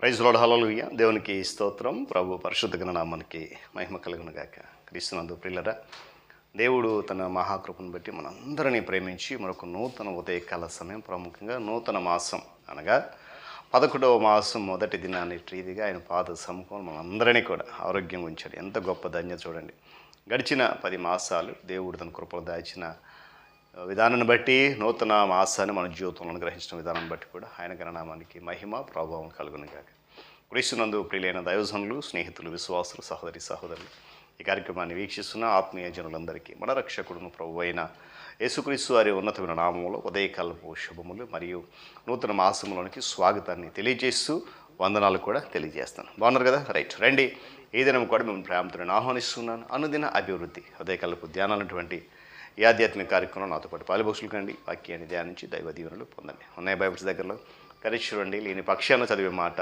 Praise lord, హల్లెలూయా. దేవునికి స్తోత్రం. ప్రభు పరిశుద్ధ నామానికి మహిమ కలుగును గాక. క్రీస్తునందు ప్రియులారా, దేవుడు తన మహాకృపను బట్టి మనందరినీ ప్రేమించి మరొక నూతన ఉదయకాల సమయం, ప్రాముఖ్యంగా నూతన మాసం అనగా 11వ మాసం మొదటి దినాన్ని రీతిగా ఆయన పాద సముఖం మనందరినీ కూడా ఆరోగ్యం ఉంచాడు. ఎంత గొప్ప ధన్యత చూడండి. గడిచిన 10 మాసాలు దేవుడు తన కృపలు దాచిన విధానాన్ని బట్టి, నూతన మాసాన్ని మన జీవితంలో అనుగ్రహించిన విధానాన్ని బట్టి కూడా ఆయన గణనామానికి మహిమ ప్రభావం కలుగును గాక. క్రీస్తునందు ప్రియులైన దైవజనులు, స్నేహితులు, విశ్వాసులు, సహోదరులు, ఈ కార్యక్రమాన్ని వీక్షిస్తున్న ఆత్మీయ జనులందరికీ మన రక్షకుడును ప్రభు అయిన యేసుక్రీస్తు వారి ఉన్నతమైన నామంలో ఉదయకాలపు శుభములు మరియు నూతన మాసంలోనికి స్వాగతాన్ని తెలియజేస్తూ వందనాలు కూడా తెలియజేస్తాను. బాగున్నారు కదా? రైట్, రండి. ఈ దినం కూడా మేము ప్రేమతో ఆహ్వానిస్తున్నాను. అనుదిన అభివృద్ధి ఉదయకాలపు ధ్యానాలటువంటి ఈ ఆధ్యాత్మిక కార్యక్రమం నాతో పాటు పాలుభోక్షులు కండి, వాక్యాన్ని ధ్యానించి దైవ దీవెనలు పొందండి. ఉన్నాయి బైబిల్స్ దగ్గరలో కరిచురండి. లేని పక్షాన చదివే మాట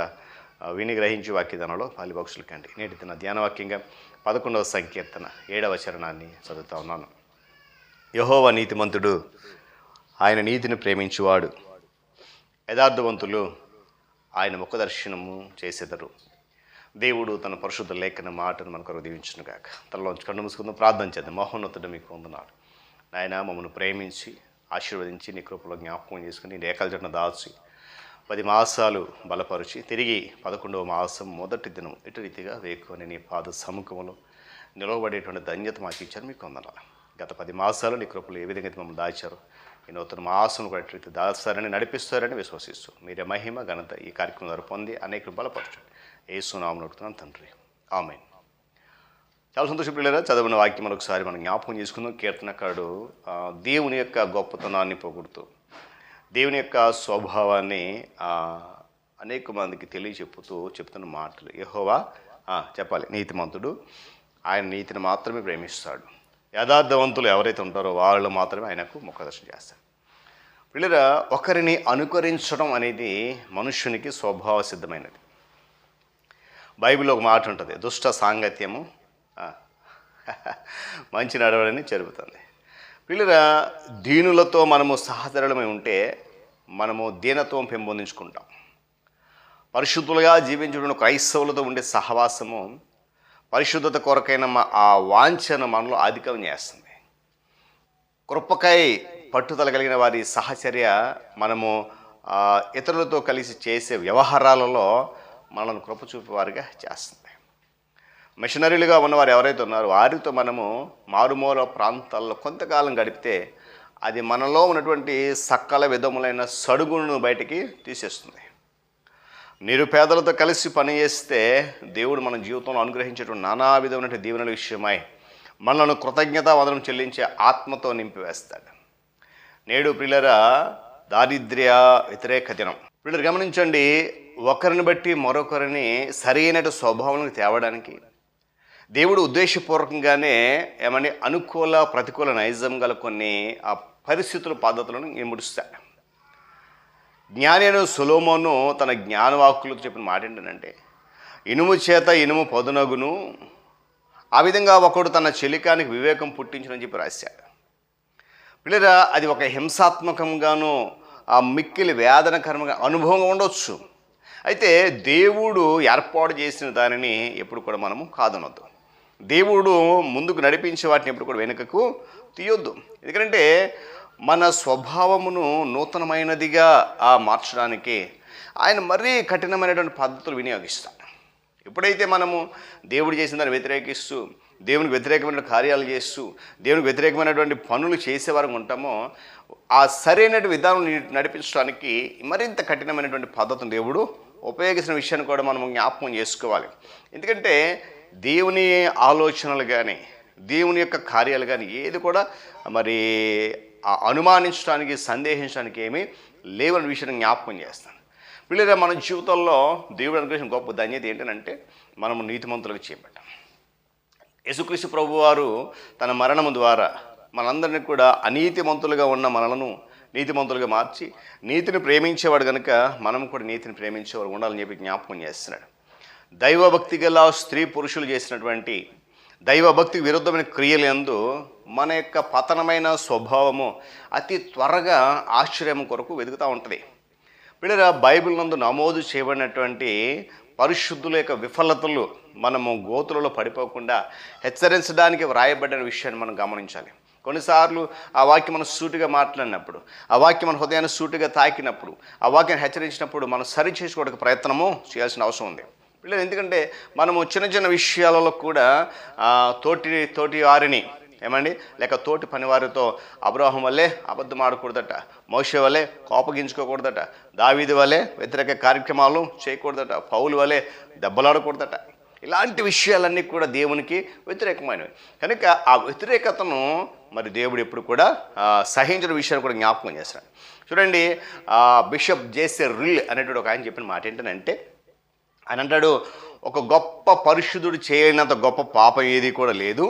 విని గ్రహించి వాక్యదానంలో పాలుభోక్షులు కండి. నేటి దిన ధ్యానవాక్యంగా 11వ సంకీర్తన 7వ చరణాన్ని చదువుతా ఉన్నాను. యెహోవా నీతిమంతుడు, ఆయన నీతిని ప్రేమించువాడు. యథార్థవంతులు ఆయన ముఖదర్శనము చేసెదరు. దేవుడు తన పరిశుద్ధ లేఖన మాటను మనకు దీవించును గాక. తనలోంచి కన్ను మూసుకుందాం, ప్రార్థన చేద్దాం. మహోన్నతుడు మీకు వందనాలు నాయన, మమ్మల్ని ప్రేమించి ఆశీర్వదించి నీ కృపలో జ్ఞాపకం చేసుకుని నీ రేఖల జట్ను దాచి 10 మాసాలు బలపరిచి తిరిగి 11వ మాసం మొదటి దినం ఇటు రీతిగా వేకుని నీ పాద సముఖంలో నిలవబడేటువంటి ధన్యత మాకు ఇచ్చారు. మీకు వందనాలు. గత 10 మాసాలు నీ కృపలు ఏ విధంగా మమ్మల్ని దాచారు, ఈ నూతన మాసం కూడా ఇటు రీతి దాస్తారని నడిపిస్తారని విశ్వసిస్తూ మీరే మహిమ ఘనత ఈ కార్యక్రమం ద్వారా పొంది అనేక బలపరచండి. యేసు నామమున అడుగుతున్నాను తండ్రి, ఆమేన్. చాలా సంతోషం పిల్లరా. చదివిన వాక్యం మరొకసారి మనం జ్ఞాపకం చేసుకుందాం. కీర్తనకారుడు దేవుని యొక్క గొప్పతనాన్ని పొగుడుతూ దేవుని యొక్క స్వభావాన్ని అనేక మందికి చెప్తున్న మాటలు. యెహోవా చెప్పాలి నీతిమంతుడు, ఆయన నీతిని మాత్రమే ప్రేమిస్తాడు. యథార్థవంతులు ఎవరైతే ఉంటారో వాళ్ళు మాత్రమే ఆయనకు ముఖదర్శనం చేస్తారు. పిల్లరా, ఒకరిని అనుకరించడం అనేది మనుష్యునికి స్వభావ సిద్ధమైనది. బైబిల్లో ఒక మాట ఉంటుంది, దుష్ట సాంగత్యము మంచి నడవడిని చెరుపుతుంది. పిల్లరా, దీనులతో మనము సహచరులమై ఉంటే మనము దీనత్వం పెంపొందించుకుంటాం. పరిశుద్ధులుగా జీవించడం క్రైస్తవులతో ఉండే సహవాసము పరిశుద్ధత కొరకైన ఆ వాంఛన మనలో అధికం చేస్తుంది. కృపకై పట్టుదల కలిగిన వారి సహచర్య మనము ఇతరులతో కలిసి చేసే వ్యవహారాలలో మనల్ని కృప చూపేవారిగా చేస్తుంది. మిషనరీలుగా ఉన్నవారు ఎవరైతే ఉన్నారో వారితో మనము మారుమూల ప్రాంతాల్లో కొంతకాలం గడిపితే అది మనలో ఉన్నటువంటి సకల విధములైన సడుగును బయటికి తీసేస్తుంది. నిరుపేదలతో కలిసి పనిచేస్తే దేవుడు మన జీవితంలో అనుగ్రహించేటువంటి నానా విధమైన దీవెనల విషయమై మనలను కృతజ్ఞతావందనం చెల్లించే ఆత్మతో నింపివేస్తాడు. నేడు పిల్లరా, దారిద్ర్య వ్యతిరేక దినం. పిల్లలు గమనించండి, ఒకరిని బట్టి మరొకరిని సరైన స్వభావానికి తేవడానికి దేవుడు ఉద్దేశపూర్వకంగానే అనుకూల ప్రతికూల నైజం గల కొన్ని ఆ పరిస్థితుల పద్ధతులను ఇముడుస్తాడు. జ్ఞాని అయిన సొలొమోను తన జ్ఞానవాక్కులతో చెప్పిన మాట ఏంటంటే, ఇనుము చేత ఇనుము పదునగును, ఆ విధంగా ఒకడు తన చెలికానికి వివేకం పుట్టించునని చెప్పి రాశాడు. పిల్లరా, అది ఒక హింసాత్మకంగాను ఆ మిక్కిలి వేదనకరంగా అనుభవంగా ఉండవచ్చు. అయితే దేవుడు ఏర్పాటు చేసిన దానిని ఎప్పుడు కూడా మనము కాదనొద్దు. దేవుడు ముందుకు నడిపించే వాటిని ఎప్పుడు కూడా వెనుకకు తీయొద్దు. ఎందుకంటే మన స్వభావమును నూతనమైనదిగా మార్చడానికి ఆయన మరీ కఠినమైనటువంటి పద్ధతులు వినియోగిస్తాడు. ఎప్పుడైతే మనము దేవుడు చేసిన దాన్ని వ్యతిరేకిస్తూ, దేవునికి వ్యతిరేకమైన కార్యాలు చేస్తూ, దేవునికి వ్యతిరేకమైనటువంటి పనులు చేసేవారు ఉంటామో, ఆ సరైన విధానం నడిపించడానికి మరింత కఠినమైనటువంటి పద్ధతిని దేవుడు ఉపయోగించిన విషయాన్ని కూడా మనం జ్ఞాపకం చేసుకోవాలి. ఎందుకంటే దేవుని ఆలోచనలు కానీ దేవుని యొక్క కార్యాలు కానీ ఏది కూడా మరి అనుమానించడానికి, సందేహించడానికి ఏమీ లేవని విషయాన్ని జ్ఞాపకం చేస్తాను. పిల్లలు, మన జీవితంలో దేవుడు అనుగ్రహించిన గొప్ప ధన్యత ఏంటంటే మనము నీతిమంతులుగా చేయబడ్డాం. యేసుక్రీస్తు ప్రభువారు తన మరణము ద్వారా మనందరినీ కూడా అనీతిమంతులుగా ఉన్న మనలను నీతిమంతులుగా మార్చి నీతిని ప్రేమించేవాడు కనుక మనం కూడా నీతిని ప్రేమించేవాడు ఉండాలని చెప్పి జ్ఞాపకం చేస్తున్నాడు. దైవభక్తి గల స్త్రీ పురుషులు చేసినటువంటి దైవభక్తికి విరుద్ధమైన క్రియలందు మన యొక్క పతనమైన స్వభావము అతి త్వరగా ఆశ్చర్యం కొరకు వెతుకుతూ ఉంటుంది. పిల్లరా, బైబిల్ నందు నమోదు చేయబడినటువంటి పరిశుద్ధుల యొక్క విఫలతలు మనము గోతులలో పడిపోకుండా హెచ్చరించడానికి వ్రాయబడిన విషయాన్ని మనం గమనించాలి. కొన్నిసార్లు ఆ వాక్యం మనం సూటిగా మాట్లాడినప్పుడు, ఆ వాక్యం మన హృదయాన్ని సూటిగా తాకినప్పుడు, ఆ వాక్యాన్ని హెచ్చరించినప్పుడు మనం సరి చేసుకోవడానికి ప్రయత్నము చేయాల్సిన అవసరం ఉంది. పిల్లలు, ఎందుకంటే మనము చిన్న చిన్న విషయాలలో కూడా తోటి వారిని లేక తోటి పనివారితో అబ్రాహం వల్లే అబద్ధం ఆడకూడదట, మోషే వల్లే కోపగించుకోకూడదట, దావీదు వల్లే వ్యతిరేక కార్యక్రమాలు చేయకూడదట, పౌలు వల్లే దెబ్బలాడకూడదట. ఇలాంటి విషయాలన్నీ కూడా దేవునికి వ్యతిరేకమైనవి. కనుక ఆ వ్యతిరేకతను మరి దేవుడు ఎప్పుడు కూడా సహించిన విషయాన్ని కూడా జ్ఞాపకం చేస్తాడు. చూడండి, బిషప్ జేసే రిల్ అనేటువంటి ఒక ఆయన చెప్పిన మాట ఏంటంటే, ఆయన అంటాడు, ఒక గొప్ప పరిశుద్ధుడు చేయనంత గొప్ప పాపం ఏది కూడా లేదు,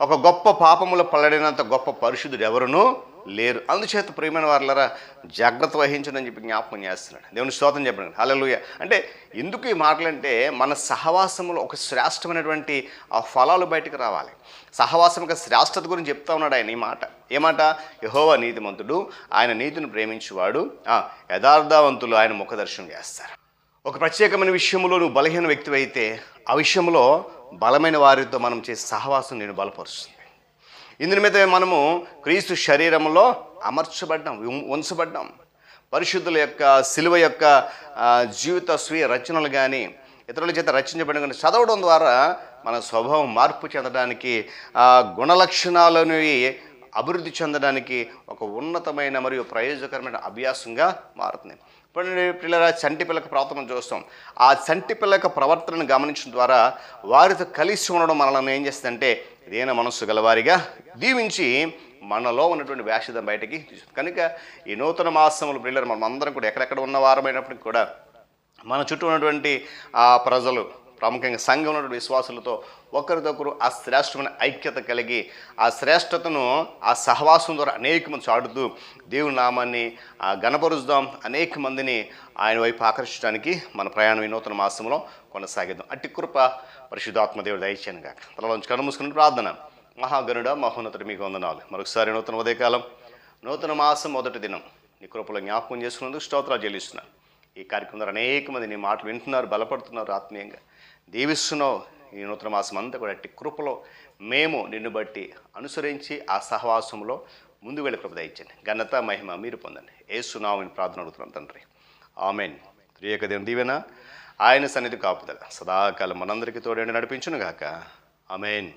ఒక గొప్ప పాపములో పడడినంత గొప్ప పరిశుద్ధుడు ఎవరునూ లేరు. అందుచేత ప్రియమైన వారులారా, జాగ్రత్త వహించదని చెప్పి జ్ఞాపకం చేస్తున్నాడు. దేవుని స్తోత్రం చెప్పండి. హల్లెలూయా. అంటే ఎందుకు ఈ మాటలంటే, మన సహవాసంలో ఒక శ్రేష్టమైనటువంటి ఆ ఫలాలు బయటకు రావాలి. సహవాసం యొక్క శ్రేష్టత గురించి చెప్తా ఉన్నాడు ఆయన. ఈ మాట ఏమాట? యెహోవా నీతిమంతుడు, ఆయన నీతిని ప్రేమించువాడు, యథార్థవంతులు ఆయన ముఖదర్శనం చేస్తారు. ఒక ప్రత్యేకమైన విషయంలో నువ్వు బలహీన వ్యక్తి అయితే, ఆ విషయంలో బలమైన వారితో మనం చేసే సహవాసం నేను బలపరుస్తుంది. ఇందుని మీద మనము క్రీస్తు శరీరంలో అమర్చబడ్డాం, ఉంచబడ్డాం. పరిశుద్ధుల యొక్క శిలువ యొక్క జీవిత స్వీయ రచనలు కానీ, ఇతరుల చేత రచించబడిన కానీ చదవడం ద్వారా మన స్వభావం మార్పు చెందడానికి, గుణలక్షణాలను అభివృద్ధి చెందడానికి ఒక ఉన్నతమైన మరియు ప్రయోజకరమైన అభ్యాసంగా మారుతుంది. ఇప్పుడు పిల్లల చంటి పిల్లక ప్రవర్తన చూస్తాం. ఆ చంటి పిల్లక ప్రవర్తనను గమనించడం ద్వారా వారితో కలిసి ఉండడం మనల్ని ఏం చేస్తుందంటే, దీన మనస్సు గలవారిగా దీవించి మనలో ఉన్నటువంటి వేషదం బయటకి తీసుకుంది. కనుక ఈ నూతన మాసములు పిల్లలు మనం అందరం కూడా ఎక్కడెక్కడ ఉన్న వారమైనప్పటికీ కూడా మన చుట్టూ ఉన్నటువంటి ఆ ప్రజలు, ప్రాముఖ్యంగా సంఘం ఉన్నటువంటి విశ్వాసులతో ఒకరిదొకరు ఆ శ్రేష్టమైన ఐక్యత కలిగి, ఆ శ్రేష్టతను ఆ సహవాసం ద్వారా అనేక మంది చాటుతూ దేవుని నామాన్ని గణపరుద్దాం, అనేక మందిని ఆయన వైపు ఆకర్షించడానికి మన ప్రయాణం ఈ నూతన మాసంలో కొనసాగిద్దాం. అట్టి కృప పరిశుద్ధాత్మదేవుడు దయచేయను గాక. తలలోంచి కన్ను మూసుకుని ప్రార్థన. మహాగణుడ, మహోన్నతుడు, మీకు వందనాలు. మరొకసారి నూతన ఉదయకాలం, నూతన మాసం మొదటి దినం నీ కృపలో జ్ఞాపకం చేసుకున్నందుకు స్తోత్రాలు చెల్లిస్తున్నాను. ఈ కార్యక్రమం ద్వారా అనేక మంది నీ మాటలు వింటున్నారు, బలపడుతున్నారు, ఆత్మీయంగా దీవిస్తున్నావు. ఈ నూతన మాసం అంతా కూడా అట్టి కృపలో మేము నిన్ను బట్టి అనుసరించి ఆ సహవాసంలో ముందు వెళ్ళి కృప దయచండి. ఘనత మహిమ మీరు పొందండి. యేసు నామమున ప్రార్థన అడుగుతున్నాం తండ్రి, ఆమెన్. త్రియేక దేవుని దీవెన, ఆయన సన్నిధి కాపుదల సదాకాలం మనందరికీ తోడేండి నడిపించును గాక. ఆమెన్.